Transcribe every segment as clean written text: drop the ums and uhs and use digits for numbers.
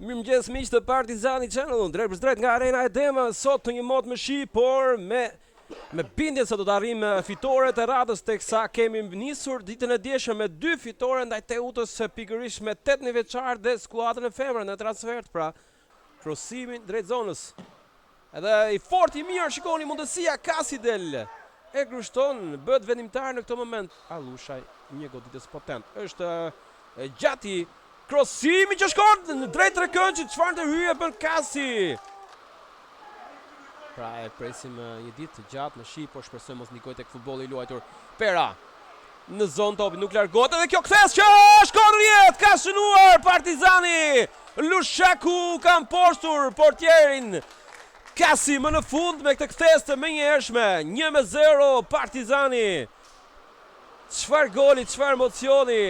Mirëmëngjes miq të Partizani Channel, drejt për drejt nga Arena e Dema, sot në një mod me shi, por me bindje se do të arrijmë fitoret e radhës, teksa kemi nisur ditën e dieshme me 2 fitore ndaj Teutës, pikërisht me 8 vjeçar dhe skuadrën e femrën në transfert, pra krosimin drejt zonës. Edhe i fort i mirë, shikoni mundësia Kasidel e grushton, bëhet vendimtar në këtë moment. Allushaj, një goditës potent. Është gjati krosimi që shkon në drejt trekëndshit, çfarë të hyje bën Kasi. Pra e presim një ditë të gjatë në shi, por shpresoj mos ndikoj tek futbolli i luajtur. Pera në zonë topi, nuk largohet edhe kjo kthes që shkon në jetë, ka shënuar Partizani. Lushaku ka mposhtur portierin. Kasi më në fund me këtë kthes të menjëhershme. 1-0 Partizani. Çfarë goli, çfarë emocioni.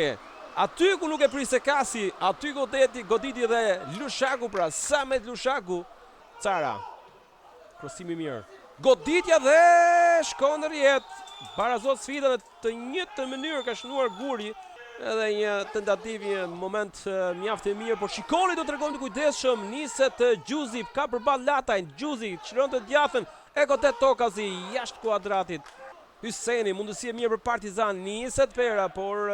Aty ku nuk e priste Kasi, aty goditi dhe Lushaku, pra Samet Lushaku. Cara, krosimi mirë. Goditja dhe shkon në rjetë. Barazot sfida në të njëjtën mënyrë ka shënuar Guri. Edhe një tentativ, një moment mjaft e mirë, por shikoni do të tregojmë të kujdesshëm. Niset Gjuzi, ka përballë Latajn, Gjuzi çliron të djathën, e godet Tokazi jashtë kuadratit. Hyseni, mundësi e mirë për Partizan, niset Pera, por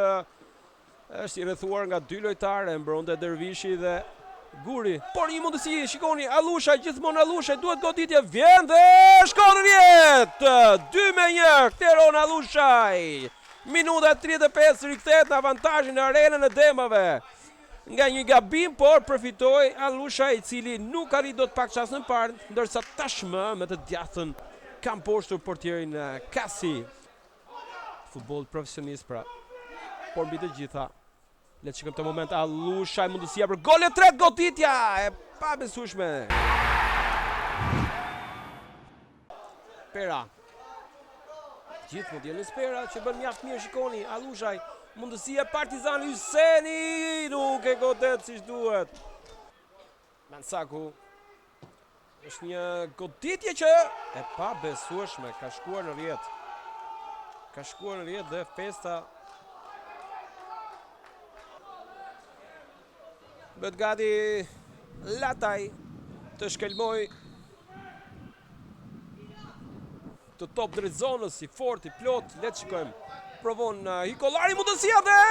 është i rrethuar nga 2 lojtarë, mbronte Dervishi dhe Guri. Por një mundësi, shikoni, Allushaj, gjithmonë Allushaj, duhet goditje, vjen dhe shkon në jetë. 2-1, Teron Allushaj. Minuta 35 rikthehet në avantazhin e Arenën e Demave. Nga një gabim, por përfitoi Allushaj, i cili nuk arrit dot pak çast në parë, ndërsa tashmë me të djathën ka mposhtur portierin Kasi. Futboll profesionist, pra. Por mbi të gjitha, le të shikojmë këtë moment. Allushaj, mundësia për gol e tretë, goditja e pabesueshme. Pera. Gjithë modjelës Pera që bën mjaft mirë, shikoni. Allushaj, mundësia Partizan, Hyseni nuk e godet siç duhet. Mansaku. Është një goditje që e pabesueshme, ka shkuar në rjetë. Ka shkuar në rjetë dhe festa bëhet gati Lataj të shkelmoj të top drejt zonës, i fort, i plot. Le të shikojmë. Provon Hikollari, mundësia dhe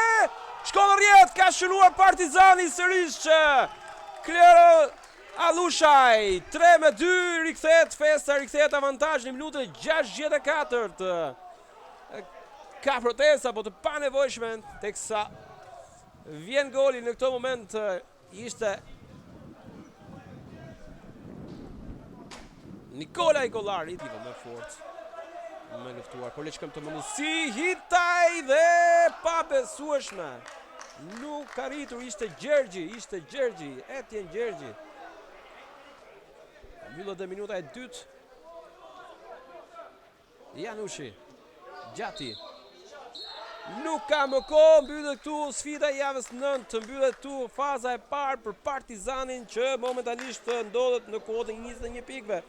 shkon në rjetë, ka shënuar Partizani sërish. Klero Allushaj, 3-2, rikthehet festa, rikthehet avantazh në minutën 64. Ka protesta, po të panevojshme, teksa vjen goli në këtë moment. Ishte Nikola Hikollari, t'i më fort, më luftuar, por le të shkojmë të mundësi, Hitaj dhe pabesueshme. Nuk ka arritur, ishte Gjergji, Etjen Gjergji. Mbyllet dhe minuta e dytë. Janushi, Gjati. Nuk ka më kohë, mbyllet këtu sfida e javës 9, mbyllet këtu faza e parë për Partizanin që momentalisht ndodhet në kuotën 21 pikëve.